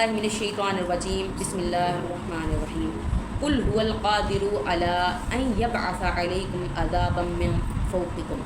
باللہ من الشیطان الرجیم بسم اللہ الرحمن الرحیم قل هو القادر على ان يبعث علیکم عذابا من فوقکم.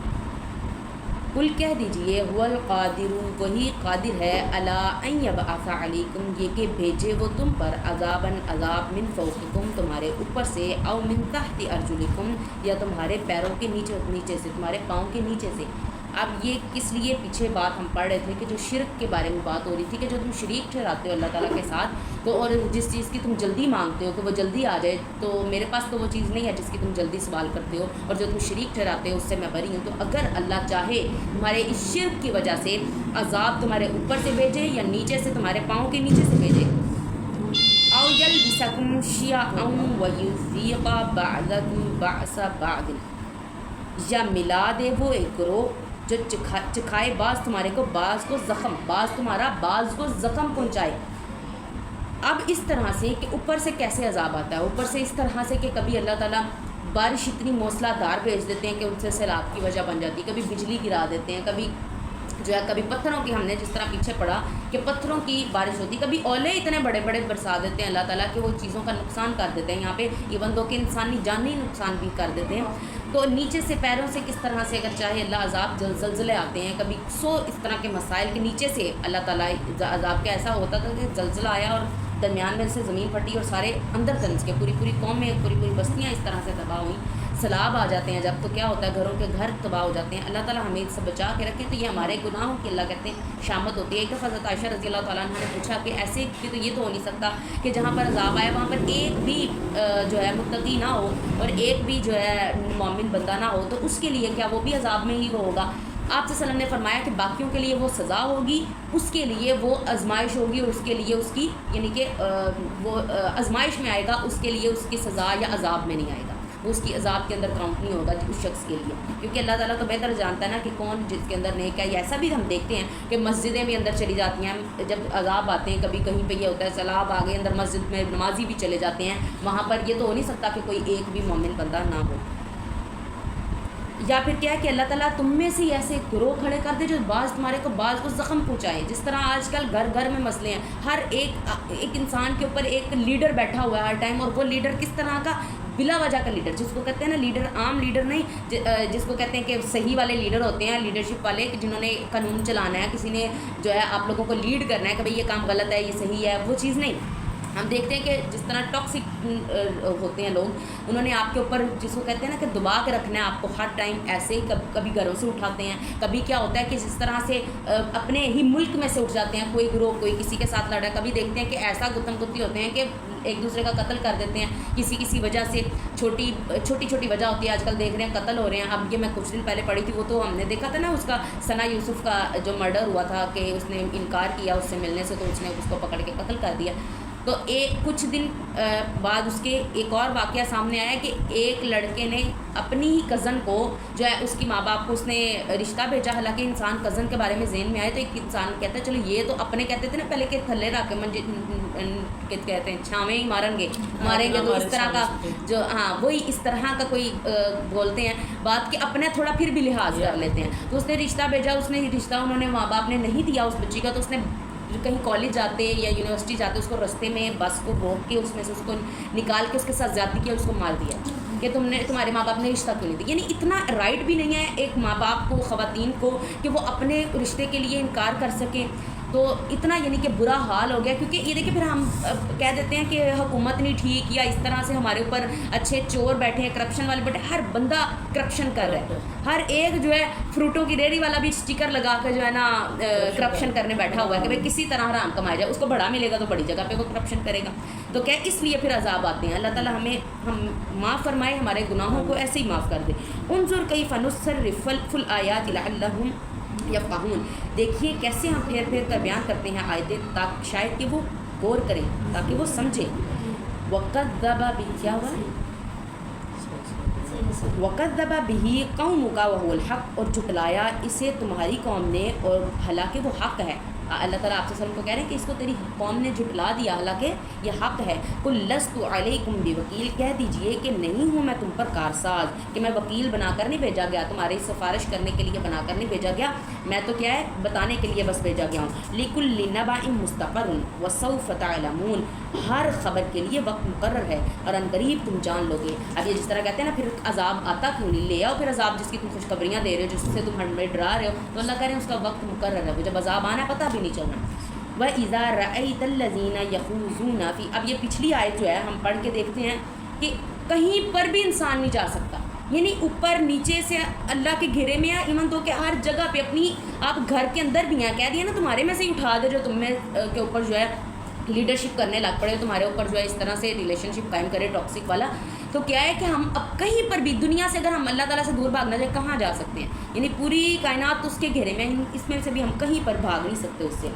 قل کہہ دیجئے هو القادر وہی قادر ہے علی ان یبعث علیکم یہ کہ بھیجے وہ تم پر عذابا عذاب من فوقکم تمہارے اوپر سے او من تحت ارجلکم یا تمہارے پیروں کے نیچے سے تمہارے پاؤں کے نیچے سے. اب یہ کس لیے پیچھے بات ہم پڑھ رہے تھے کہ جو شرک کے بارے میں بات ہو رہی تھی کہ جو تم شریک ٹھہراتے ہو اللہ تعالیٰ کے ساتھ تو اور جس چیز کی تم جلدی مانگتے ہو کہ وہ جلدی آ جائے تو میرے پاس تو وہ چیز نہیں ہے جس کی تم جلدی سوال کرتے ہو اور جو تم شریک ٹھہراتے ہو اس سے میں بری ہوں. تو اگر اللہ چاہے تمہارے اس شرک کی وجہ سے عذاب تمہارے اوپر سے بھیجے یا نیچے سے تمہارے پاؤں کے نیچے سے بھیجے او یلبسکم شیعا ویذیق بعضکم بعض بعض یا ملا دے وہ ایک گروہ جو چکھائے بعض تمہارے کو بعض کو زخم بعض تمہارا بعض کو زخم پہنچائے. اب اس طرح سے کہ اوپر سے کیسے عذاب آتا ہے اوپر سے اس طرح سے کہ کبھی اللہ تعالیٰ بارش اتنی موسلا دار بھیج دیتے ہیں کہ ان سے سیلاب کی وجہ بن جاتی ہے, کبھی بجلی گرا دیتے ہیں, کبھی جو ہے کبھی پتھروں کی ہم نے جس طرح پیچھے پڑا کہ پتھروں کی بارش ہوتی, کبھی اولے اتنے بڑے بڑے برسا دیتے ہیں اللہ تعالیٰ کہ وہ چیزوں کا نقصان کر دیتے ہیں. یہاں پہ ایون دو کہ انسانی جانی نقصان بھی کر دیتے ہیں. تو نیچے سے پیروں سے کس طرح سے اگر چاہے اللہ عذاب زلزلے آتے ہیں, کبھی اس طرح کے مسائل کے نیچے سے اللہ تعالیٰ عذاب کا ایسا ہوتا تھا کہ زلزلہ آیا اور درمیان میں سے زمین پھٹی اور سارے اندر دنس کے پوری قومیں پوری بستیاں اس طرح سے تباہ ہوئیں. سیلاب آ جاتے ہیں جب تو کیا ہوتا ہے گھروں کے گھر تباہ ہو جاتے ہیں. اللہ تعالیٰ ہمیں اس سے بچا کے رکھے. تو یہ ہمارے گناہوں کی اللہ کہتے ہیں شامت ہوتی ہے. ایک دفعہ حضرت عائشہ رضی اللہ تعالیٰ عنہ نے پوچھا کہ ایسے کہ تو یہ تو ہو نہیں سکتا کہ جہاں پر عذاب آیا وہاں پر ایک بھی جو ہے متقی نہ ہو اور ایک بھی جو ہے مومن بندہ نہ ہو تو اس کے لیے کیا وہ بھی عذاب میں ہی وہ ہوگا. آپ صلی اللہ علیہ وسلم نے فرمایا کہ باقیوں کے لیے وہ سزا ہوگی, اس کے لیے وہ آزمائش ہوگی اور اس کے لیے اس کی یعنی کہ وہ آزمائش میں آئے گا, اس کے لیے اس کی سزا یا عذاب میں نہیں آئے گا, وہ اس کی عذاب کے اندر کاؤنٹ نہیں ہوگا اس شخص کے لیے. کیونکہ اللہ تعالیٰ تو بہتر جانتا ہے نا کہ کون جس کے اندر نیک ہے. ایسا بھی ہم دیکھتے ہیں کہ مسجدیں بھی اندر چلی جاتی ہیں جب عذاب آتے ہیں, کبھی کہیں پہ یہ ہوتا ہے سیلاب آ گئے اندر مسجد میں نمازی بھی چلے جاتے ہیں, وہاں پر یہ تو ہو نہیں سکتا کہ کوئی ایک بھی مومن بندہ نہ ہو. یا پھر کیا ہے کہ اللہ تعالیٰ تم میں سے ایسے گروہ کھڑے کر دے جو بعض تمہارے کو بعض کو زخم پہنچائے. جس طرح آج کل گھر گھر میں مسئلے ہیں, ہر ایک انسان کے اوپر ایک لیڈر بیٹھا ہوا ہے ہر ٹائم, اور وہ لیڈر کس طرح کا بلا وجہ کا لیڈر, جس کو کہتے ہیں نا لیڈر عام لیڈر نہیں, جس کو کہتے ہیں کہ صحیح والے لیڈر ہوتے ہیں لیڈرشپ والے جنہوں نے قانون چلانا ہے, کسی نے جو ہے آپ لوگوں کو لیڈ کرنا ہے کہ بھئی یہ کام غلط ہے یہ صحیح ہے, وہ چیز نہیں. ہم دیکھتے ہیں کہ جس طرح ٹاکسک ہوتے ہیں لوگ, انہوں نے آپ کے اوپر جس کو کہتے ہیں نا کہ دبا کے رکھنا ہے آپ کو ہر ٹائم ایسے ہی, کبھی گھروں سے اٹھاتے ہیں, کبھی کیا ہوتا ہے کہ جس طرح سے اپنے ہی ملک میں سے اٹھ جاتے ہیں, کوئی گروہ کوئی کسی کے ساتھ لڑا, کبھی دیکھتے ہیں کہ ایسا گتم گتی ہوتے ہیں کہ ایک دوسرے کا قتل کر دیتے ہیں کسی وجہ سے. چھوٹی وجہ ہوتی ہے, آج کل دیکھ رہے ہیں قتل ہو رہے ہیں. اب یہ میں کچھ دن پہلے پڑھی تھی, وہ تو ہم نے دیکھا تھا نا اس کا ثنا یوسف کا جو مرڈر ہوا تھا کہ اس نے انکار کیا اس سے ملنے سے, تو اس نے اس کو پکڑ کے قتل کر دیا. تو کچھ دن بعد اس کے ایک اور واقعہ سامنے آیا کہ ایک لڑکے نے اپنی ہی کزن کو جو ہے اس کی ماں باپ کو اس نے رشتہ بھیجا. حالانکہ انسان کزن کے بارے میں ذہن میں آئے تو ایک انسان کہتا ہے چلو یہ تو اپنے کہتے تھے نا پہلے کہ تھلے رکھ کے کہتے ہیں چھاویں ہی ماریں گے تو اس طرح کا جو ہاں وہی اس طرح کا کوئی بولتے ہیں بات کہ اپنا تھوڑا پھر بھی لحاظ کر لیتے ہیں. تو اس نے رشتہ بھیجا, اس نے رشتہ انہوں نے ماں باپ نے نہیں دیا اس بچی کا, تو اس نے کہیں کالج جاتے یا یونیورسٹی جاتے اس کو رستے میں بس کو روک کے اس میں سے اس کو نکال کے اس کے ساتھ زیادتی کیا, اس کو مار دیا کہ تمہارے ماں باپ نے رشتہ کیوں نہیں دیا. یعنی اتنا رائٹ بھی نہیں ہے ایک ماں باپ کو خواتین کو کہ وہ اپنے رشتے کے لیے انکار کر سکیں. تو اتنا یعنی کہ برا حال ہو گیا, کیونکہ یہ دیکھیں پھر ہم کہہ دیتے ہیں کہ حکومت نہیں ٹھیک, یا اس طرح سے ہمارے اوپر اچھے چور بیٹھے ہیں کرپشن والے بیٹھے, ہر بندہ کرپشن کر رہا ہے. ہر ایک جو ہے فروٹوں کی ریڑھی والا بھی اسٹیکر لگا کر جو ہے نا کرپشن کرنے بیٹھا ہوا ہے کہ بھائی کسی طرح حرام کمایا جائے, اس کو بڑا ملے گا تو بڑی جگہ پہ وہ کرپشن کرے گا. تو کیا اس لیے پھر عذاب آتے ہیں. اللہ تعالیٰ ہم معاف فرمائے, ہمارے گناہوں کو ایسے ہی معاف کر دے. انظر کیف نصرف الآیات لعلہم یفقہون, دیکھیے کیسے ہم پھیر پھیر کر بیان کرتے ہیں آیتیں تاکہ شاید کہ وہ غور کریں, تاکہ وہ سمجھیں. وَقَذَّبَ بِهِ وَقَذَّبَ بِهِ قَوْمُكَ وَهُوَ الْحَقُّ, اور جھٹلایا اسے تمہاری قوم نے اور حالانکہ وہ حق ہے. اللہ تعالیٰ آپ وسلم کو کہہ رہے ہیں کہ اس کو تیری قوم نے جھٹلا دیا حالانکہ یہ حق ہے. قل لست علیکم بوکیل، کہہ دیجئے کہ نہیں ہوں میں تم پر کارساز، کہ میں وکیل بنا کر نہیں بھیجا گیا، تمہاری سفارش کرنے کے لیے بنا کر نہیں بھیجا گیا، میں تو کیا ہے بتانے کے لیے بس بھیجا گیا ہوں. لکل نبأ مستقر وسوف تعلمون، ہر خبر کے لیے وقت مقرر ہے اور ان قریب تم جان لو گے. اب یہ جس طرح کہتے ہیں نا پھر عذاب آتا کیوں نہیں، لے آؤ پھر عذاب جس کی تم خوشخبریاں دے رہے ہو، جس سے تم ہمیں ڈرا رہے ہو، تو اللہ کہہ رہے ہیں اس کا وقت مقرر ہے، وہ جب عذاب آنا ہے پتہ بھی نہیں چلنا. وَإِذَا رَأَيْتَ الَّذِينَ يَخُوضُونَ فِي، اب یہ پچھلی آیت جو ہے ہم پڑھ کے دیکھتے ہیں کہ کہیں پر بھی انسان نہیں جا سکتا، یعنی اوپر نیچے سے اللہ کے گھیرے میں ہے، ایون تو کہ ہر جگہ پہ اپنی آپ گھر کے اندر بھی ہیں، کہہ دیا نا تمہارے میں سے ہی اٹھا دے جو تم میں کے اوپر جو ہے لیڈرشپ کرنے لگ پڑے، تمہارے اوپر جو ہے اس طرح سے ریلیشن شپ قائم کرے ٹاکسک والا. تو کیا ہے کہ ہم اب کہیں پر بھی دنیا سے اگر ہم اللہ تعالیٰ سے دور بھاگنا چاہے کہاں جا سکتے ہیں، یعنی پوری کائنات اس کے گھیرے میں، اس میں سے بھی ہم کہیں پر بھاگ نہیں سکتے اس سے.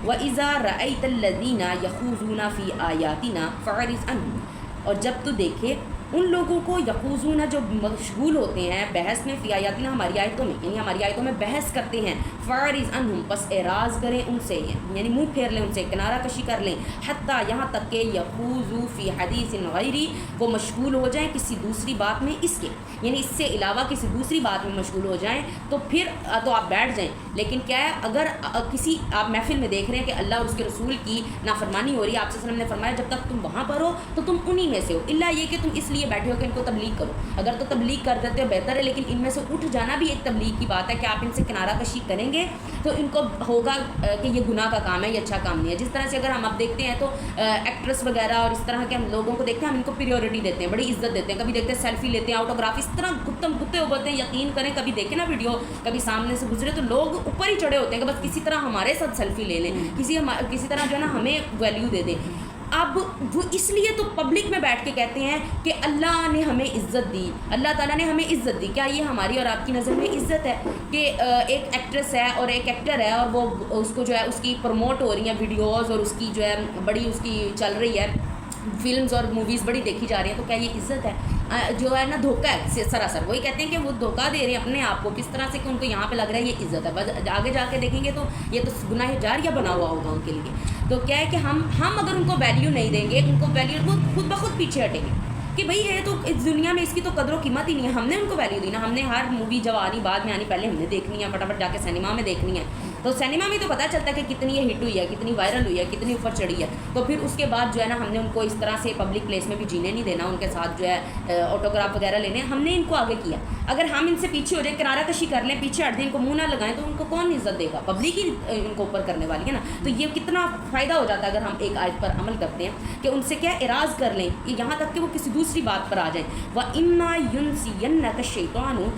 وَإِذَا رَأَيْتَ الَّذِينَ يَخُوضُونَ فِي آيَاتِنَا فَأَعْرِضْ عَنْهُمْ، اور جب تو دیکھے ان لوگوں کو یخوضون جو مشغول ہوتے ہیں بحث میں، فی آیاتنا ہماری آیتوں میں، یعنی ہماری آیتوں میں بحث کرتے ہیں، فَأَعْرِضْ عَنْهُمْ پس اعراض کریں ان سے، یعنی منہ پھیر لیں ان سے، کنارہ کشی کر لیں، حتیٰ یہاں تک کہ یخوضوا فی حدیث غیری، وہ مشغول ہو جائیں کسی دوسری بات میں اس کے، یعنی اس سے علاوہ کسی دوسری بات میں مشغول ہو جائیں، تو پھر تو آپ بیٹھ جائیں. لیکن کیا ہے اگر کسی آپ محفل میں دیکھ رہے ہیں کہ اللہ اور اس کے رسول کی نافرمانی ہو رہی ہے، آپ صلی اللہ علیہ وسلم نے فرمایا جب تک تم وہاں پر ہو تو تم انہی میں سے ہو، الا یہ کہ تم اس لیے بیٹھے ہو کہ ان کو تبلیغ کرو، اگر تو تبلیغ کر دیتے ہو بہتر ہے، لیکن ان میں سے اٹھ جانا بھی ایک تبلیغ کی بات ہے کہ آپ ان سے کنارہ کشی کریں گے تو ان کو ہوگا کہ یہ گناہ کا کام ہے، یہ اچھا کام نہیں ہے. جس طرح سے اگر ہم اب دیکھتے ہیں تو ایکٹریس وغیرہ اور اس طرح کے ہم لوگوں کو دیکھتے ہیں، ہم ان کو پریورٹی دیتے ہیں، بڑی عزت دیتے ہیں، کبھی دیکھتے ہیں سیلفی لیتے ہیں، آٹوگراف، اس طرح گتم گتے ہوتے ہیں. یقین کریں کبھی دیکھیں نا ویڈیو، کبھی سامنے سے گزرے تو لوگ اوپر ہی چڑھے ہوتے ہیں کہ بس کسی طرح ہمارے ساتھ سیلفی لے لیں، کسی طرح جو ہے نا ہمیں ویلیو دے دیں. اب وہ اس لیے تو پبلک میں بیٹھ کے کہتے ہیں کہ اللہ نے ہمیں عزت دی، اللہ تعالیٰ نے ہمیں عزت دی. کیا یہ ہماری اور آپ کی نظر میں عزت ہے کہ ایک ایکٹریس ہے اور ایک ایکٹر ہے اور وہ اس کو جو ہے اس کی پروموٹ ہو رہی ہیں ویڈیوز اور اس کی جو ہے بڑی اس کی چل رہی ہے فلمز اور موویز بڑی دیکھی جا رہی ہیں، تو کیا یہ عزت ہے؟ جو ہے نا دھوکہ ہے سراسر. وہی کہتے ہیں کہ وہ دھوکہ دے رہے ہیں اپنے آپ کو، کس طرح سے کہ ان کو یہاں پہ لگ رہا ہے یہ عزت ہے، بس آگے جا کے دیکھیں گے تو یہ تو گناہ جاریہ بنا ہوا ہوگا ان کے لیے. تو کیا ہے کہ ہم اگر ان کو ویلیو نہیں دیں گے، ان کو ویلیو، وہ خود بخود پیچھے ہٹیں گے کہ بھئی یہ تو اس دنیا میں اس کی تو قدر و قیمت ہی نہیں ہے. ہم نے ان کو ویلیو دی نا، ہم نے ہر مووی جب آنی بعد میں آنی پہلے ہم نے دیکھنی ہے، فٹافٹ جا کے سینما میں دیکھنی ہے. تو سینما میں تو پتہ چلتا ہے کہ کتنی یہ ہٹ ہوئی ہے، کتنی وائرل ہوئی ہے، کتنی اوپر چڑھی ہے. تو پھر اس کے بعد جو ہے نا ہم نے ان کو اس طرح سے پبلک پلیس میں بھی جینے نہیں دینا، ان کے ساتھ جو ہے آٹوگراف وغیرہ لینے، ہم نے ان کو آگے کیا. اگر ہم ان سے پیچھے ہو جائیں، کنارہ کشی کر لیں، پیچھے ہٹ دیں، ان کو منہ نہ لگائیں، تو ان کو کون عزت دے گا؟ پبلک ہی ان کو اوپر کرنے والی ہے نا. تو یہ کتنا فائدہ ہو جاتا ہے اگر ہم ایک آیت پر عمل کرتے ہیں کہ ان سے کیا اعراض کر لیں، یہاں تک کہ وہ کسی دوسری بات پر آ جائیں. وَإِمَّا يُنْسِيَنَّكَ الشَّيْطَانُ،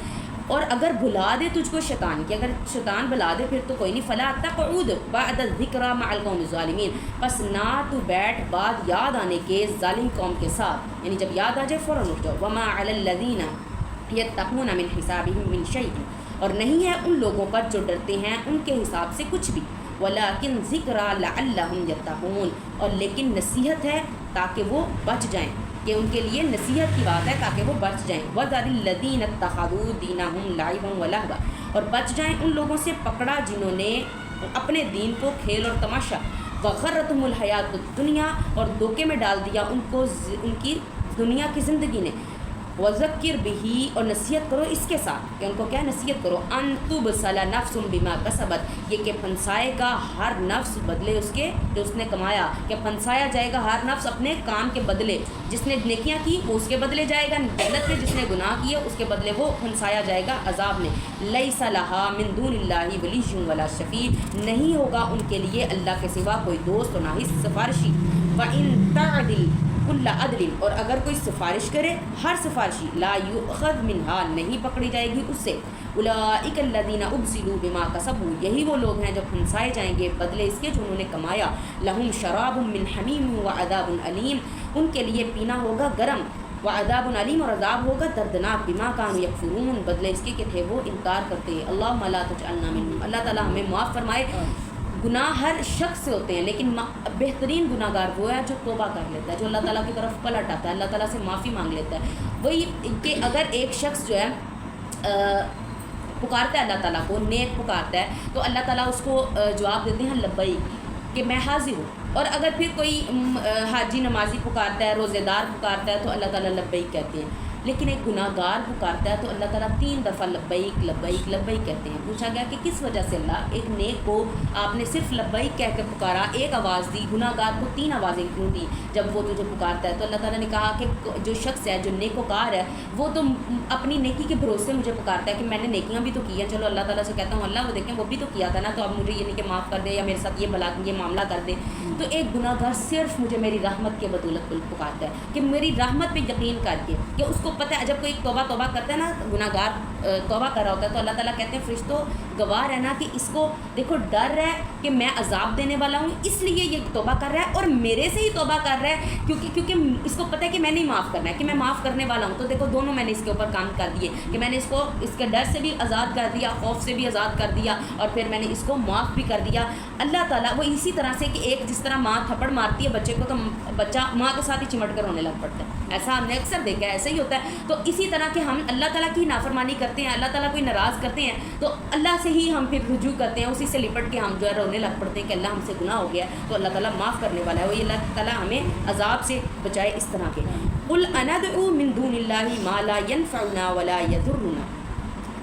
اور اگر بھلا دے تجھ کو شیطان، کہ اگر شیطان بھلا دے پھر تو کوئی نہیں، فلا تقعد بعد الذکری مع القوم الظالمین، پس نہ تو بیٹھ بعد یاد آنے کے ظالم قوم کے ساتھ، یعنی جب یاد آ جائے فوراً اٹھ جاؤ. وما علی الذین یتقون من حسابهم من شیء، اور نہیں ہے ان لوگوں پر جو ڈرتے ہیں ان کے حساب سے کچھ بھی. ولکن ذکری لعلہم یتقون، اور لیکن نصیحت ہے تاکہ وہ بچ جائیں، کہ ان کے لیے نصیحت کی بات ہے تاکہ وہ بچ جائیں. وَذَرِ الَّذِينَ اتَّخَذُوا دِينَهُمْ لَعِبًا وَلَهْوًا، اور بچ جائیں ان لوگوں سے پکڑا جنہوں نے اپنے دین کو کھیل اور تماشا، وَغَرَّتْهُمُ الْحَيَاةُ الدُّنْيَا، اور دھوکے میں ڈال دیا ان کو ان کی دنیا کی زندگی نے. وَذَكِّرْ بِهِ، اور نصیحت کرو اس کے ساتھ، کہ ان کو کیا نصیحت کرو، أَن تُبْصَلَ نَفْسٌ بِمَا كَسَبَتْ، یہ کہ پھنسائے گا ہر نفس بدلے اس کے جو اس نے کمایا، کہ پھنسایا جائے گا ہر نفس اپنے کام کے بدلے. جس نے نیکیاں کی وہ اس کے بدلے جائے گا جنت میں، جس نے گناہ کیے اس کے بدلے وہ پھنسایا جائے گا عذاب میں. لَيْسَ لَهَا مِن دُونِ اللَّهِ وَلِيٌّ وَلَا شَفِيعٌ، نہیں ہوگا ان کے لیے اللہ کے سوا کوئی دوست اور نہ ہی سفارشی. وَإِن تَعْدِلْ کل عدل، اور اگر کوئی سفارش کرے ہر سفارشی، لا یؤخذ منها، نہیں پکڑی جائے گی اس سے. اولئک الذین ابسلوا بما کسبوا، یہی وہ لوگ ہیں جو پھنسائے جائیں گے بدلے اس کے جو انہوں نے کمایا. لہم شراب من حمیم وعذاب علیم، ان کے لیے پینا ہوگا گرم، وعذاب علیم، اور عذاب ہوگا دردناک، بما کانوا یکفرون، بدلے اس کے کہ تھے وہ انکار کرتے. اللہم لا تجعلنا منهم، اللہ تعالیٰ ہمیں معاف فرمائے. گناہ ہر شخص سے ہوتے ہیں، لیکن بہترین گناہ گار وہ ہے جو توبہ کر لیتا ہے، جو اللہ تعالیٰ کی طرف پلٹ آتا ہے، اللہ تعالیٰ سے معافی مانگ لیتا ہے. وہی کہ اگر ایک شخص جو ہے پکارتا ہے اللہ تعالیٰ کو، نیک پکارتا ہے تو اللہ تعالیٰ اس کو جواب دیتے ہیں لبیک، کہ میں حاضر ہوں. اور اگر پھر کوئی حاجی نمازی پکارتا ہے، روزے دار پکارتا ہے تو اللہ تعالیٰ لبیک کہتے ہیں. لیکن ایک گناہ گار پکارتا ہے تو اللہ تعالیٰ 3 دفعہ لبیک لبیک لبیک کہتے ہیں. پوچھا گیا کہ کس وجہ سے اللہ، ایک نیک کو آپ نے صرف لبیک کہہ کے پکارا، ایک آواز دی، گناہ گار کو 3 آوازیں کیوں دی جب وہ تجھے پکارتا ہے؟ تو اللہ تعالیٰ نے کہا کہ جو شخص ہے، جو نیکوکار ہے، وہ تو اپنی نیکی کے بھروسے مجھے پکارتا ہے کہ میں نے نیکیاں بھی تو کی ہیں. چلو اللہ تعالیٰ سے کہتا ہوں اللہ وہ دیکھیں وہ بھی تو کیا تھا نا، تو اب مجھے یہ نہیں کہ معاف کر دے یا میرے ساتھ یہ معاملہ کر دے. تو ایک گناہ گار صرف مجھے میری رحمت کے بدولت پکارتا ہے کہ میری رحمت پہ یقین کر کے، کہ اس کو پتہ ہے جب کوئی توبہ کرتا ہے نا، گناہ گار توبہ کر رہا ہوتا ہے تو اللہ تعالیٰ کہتے ہیں فرشتوں گواہ رہنا کہ اس کو دیکھو ڈر ہے کہ میں عذاب دینے والا ہوں، اس لیے یہ توبہ کر رہا ہے اور میرے سے ہی توبہ کر رہا ہے کیونکہ اس کو پتہ ہے کہ میں نہیں معاف کرنا ہے، کہ میں معاف کرنے والا ہوں. تو دیکھو دونوں میں نے اس کے اوپر کام کر دیے کہ میں نے اس کو اس کے ڈر سے بھی آزاد کر دیا، خوف سے بھی آزاد کر دیا، اور پھر میں نے اس کو معاف بھی کر دیا. اللہ تعالیٰ وہ اسی طرح سے کہ ایک جس طرح ماں تھپڑ مارتی ہے بچے کو تو بچہ ماں کے ساتھ ہی چمٹ کر رونے لگ پڑتا ہے، ایسا ہم نے اکثر دیکھا ہے، ایسا ہی ہوتا ہے. تو اسی طرح کہ ہم اللہ تعالیٰ کی نافرمانی کرتے ہیں، اللہ تعالیٰ کو ناراض کرتے ہیں تو اللہ سے ہی ہم پھر رجوع کرتے ہیں، اسی سے لپٹ کے ہم جو ہے رونے لگ پڑتے ہیں کہ اللہ ہم سے گناہ ہو گیا ہے. تو اللہ تعالیٰ معاف کرنے والا ہے، وہی اللہ تعالیٰ ہمیں عذاب سے بچائے اس طرح کے. قل اندعو من دون اللہ ما لا ينفعنا ولا يضرنا،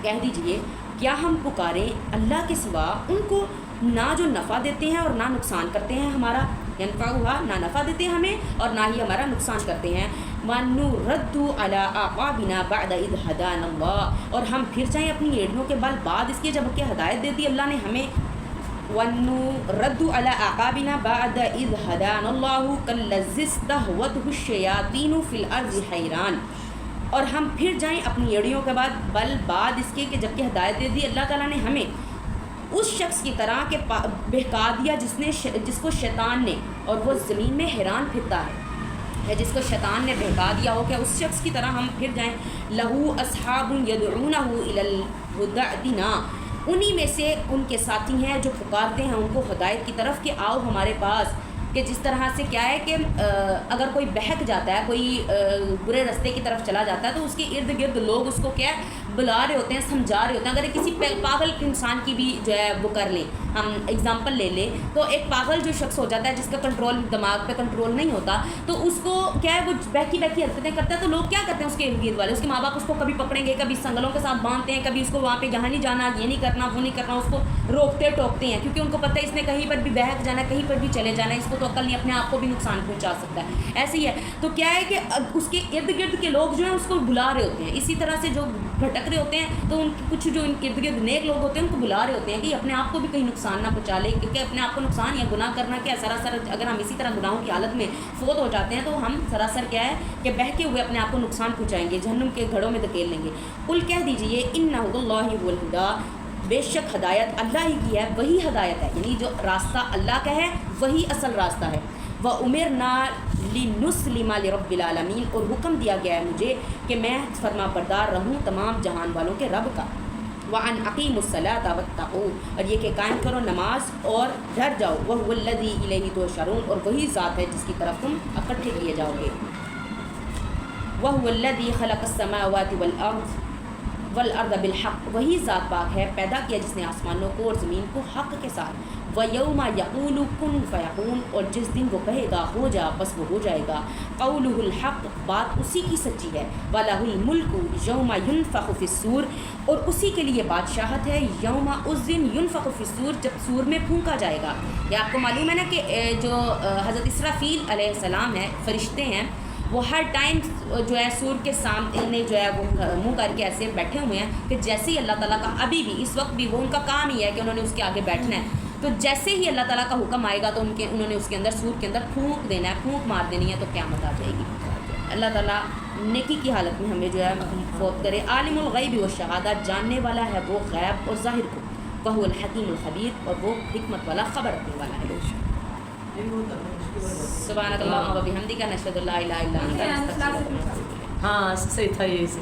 کہہ دیجئے کیا ہم پکاریں اللہ کے سوا ان کو نہ جو نفع دیتے ہیں اور نہ نقصان کرتے ہیں ہمارا، ینفعوها نہ نفع دیتے ہیں ہمیں اور نہ ہی ہمارا نقصان کرتے ہیں. وَنُرَدُّ عَلَىٰ أَعْقَابِنَا بَعْدَ إِذْ هَدَانَ اللَّهُ، اور ہم پھر جائیں اپنی ایڑیوں کے بل بعد اس کے جب کہ ہدایت دے دی اللہ نے ہمیں. وَنُرَدُّ عَلَىٰ أَعْقَابِنَا بَعْدَ إِذْ هَدَانَ اللَّهُ كَالَّذِّي اسْتَهْوَتْهُ الشَّيَاطِينُ فِي الْأَرْضِ حَيْرَانٍ، اور ہم پھر جائیں اپنی ایڑیوں کے بعد اس کے کہ جب کہ ہدایت دے دی اللہ تعالیٰ نے ہمیں اس شخص کی طرح کہ بہکا دیا جس کو شیطان نے، اور وہ زمین میں حیران پھرتا ہے، جس کو شیطان نے بہکا دیا ہو، کہ اس شخص کی طرح ہم پھر جائیں. لہو اصحاب یدعونہ الی الہدی ائتنا، انہی میں سے ان کے ساتھی ہیں جو پکارتے ہیں ان کو ہدایت کی طرف کہ آؤ ہمارے پاس. کہ جس طرح سے کیا ہے کہ اگر کوئی بہک جاتا ہے، کوئی برے راستے کی طرف چلا جاتا ہے تو اس کے ارد گرد لوگ اس کو کیا ہے بلا رہے ہوتے ہیں، سمجھا رہے ہوتے ہیں. اگر کسی پاگل انسان کی بھی جو ہے وہ کر لیں، ہم اگزامپل لے لیں تو ایک پاگل جو شخص ہو جاتا ہے جس کا کنٹرول دماغ پہ کنٹرول نہیں ہوتا، تو اس کو کیا ہے وہ بہکی حرکتیں کرتا ہے. تو لوگ کیا کرتے ہیں اس کے ارد گرد والے، اس کے ماں باپ اس کو کبھی پکڑیں گے، کبھی سنگلوں کے ساتھ باندھتے ہیں، کبھی اس کو وہاں پہ یہاں نہیں جانا، یہ نہیں کرنا، وہ نہیں کرنا، اس کو روکتے ٹوکتے ہیں کیونکہ ان کو پتہ ہے اس نے کہیں پر بھی بہک جانا ہے، کہیں پر بھی چلے جانا ہے، اس کو تو عقل نہیں، اپنے آپ کو بھی نقصان پہنچا سکتا ہے. ایسے ہی ہے. تو کیا ہے کہ اس کے ارد گرد کے لوگ جو ہیں اس کو بلا رہے ہوتے ہیں. اسی طرح سے جو بھٹک رہے ہوتے ہیں تو ان کچھ جو ان کے ارد گرد نیک لوگ ہوتے ہیں ان کو بلا رہے ہوتے ہیں کہ اپنے آپ کو بھی کہیں نقصان نہ پہنچا لے، کیونکہ اپنے آپ کو نقصان یا گناہ کرنا کیا سراسر، اگر ہم اسی طرح گناہوں کی حالت میں فوت ہو جاتے ہیں تو ہم سراسر کیا ہے کہ بہکے ہوئے اپنے آپ کو نقصان پہنچائیں گے، جہنم کے گھڑوں میں دھکیل لیں گے. قل کہہ دیجئے ان ھدی اللہ ھو الھدی، بے شک ہدایت اللہ ہی کی ہے، وہی ہدایت ہے، یعنی جو راستہ اللہ کا ہے وہی اصل راستہ ہے. وَأُمِرْنَا لِنُسْلِمَ لِرَبِّ الْعَالَمِينَ، اور حکم دیا گیا ہے مجھے کہ میں فرما بردار رہوں تمام جہان والوں کے رب کا. وَأَنْ أَقِيمُوا الصَّلَاةَ وَاتَّقُوهُ، اور یہ کہ قائم کرو نماز اور ڈر جاؤ. وَهُوَ الَّذِي إِلَيْهِ تُحْشَرُونَ، اور وہی ذات ہے جس کی طرف تم اکٹھے کیے جاؤ گے. وَهُوَ الَّذِي خَلَقَ السَّمَاوَاتِ وَالْأَرْضَ بِالْحَقِّ، وہی ذات پاک ہے پیدا کیا جس نے آسمانوں کو اور زمین کو حق کے ساتھ. وَيَوْمَ يَقُولُ كُن فَيَكُونُ، اور جس دن وہ کہے گا ہو جا بس وہ ہو جائے گا. قَوْلُهُ الْحَقُّ، بات اسی کی سچی ہے. وَلَهُ الْمُلْكُ يَوْمَ يُنفَخُ فِي الصُّورِ، اور اسی کے لیے بادشاہت ہے یوم اس دن ينفخ فی الصور، جب سور میں پھونکا جائے گا. یہ آپ کو معلوم ہے نا کہ جو حضرت اسرافیل علیہ السلام ہیں، فرشتے ہیں، وہ ہر ٹائم جو ہے سور کے سامنے جو ہے وہ منہ کر کے ایسے بیٹھے ہوئے ہیں کہ جیسے ہی اللہ تعالیٰ کا ابھی بھی اس وقت بھی وہ ان کا کام ہی ہے کہ انہوں نے اس کے آگے بیٹھنا ہے. تو جیسے ہی اللہ تعالیٰ کا حکم آئے گا تو انہوں نے اس کے اندر سور کے اندر پھونک دینا ہے، پھونک مار دینی ہے، تو قیامت آ جائے گی. اللہ تعالیٰ نیکی کی حالت میں ہمیں جو ہے فوت کرے. عالم الغیب والشہادہ، جاننے والا ہے وہ غیب اور ظاہر کو. وہو الحکیم الخبیر، اور وہ حکمت والا خبر رکھنے والا ہے. سبحانک اللہم و بحمدک، نشہد ان لا الہ الا انت، نستغفرک. ہاں صحیح تھا یہ سے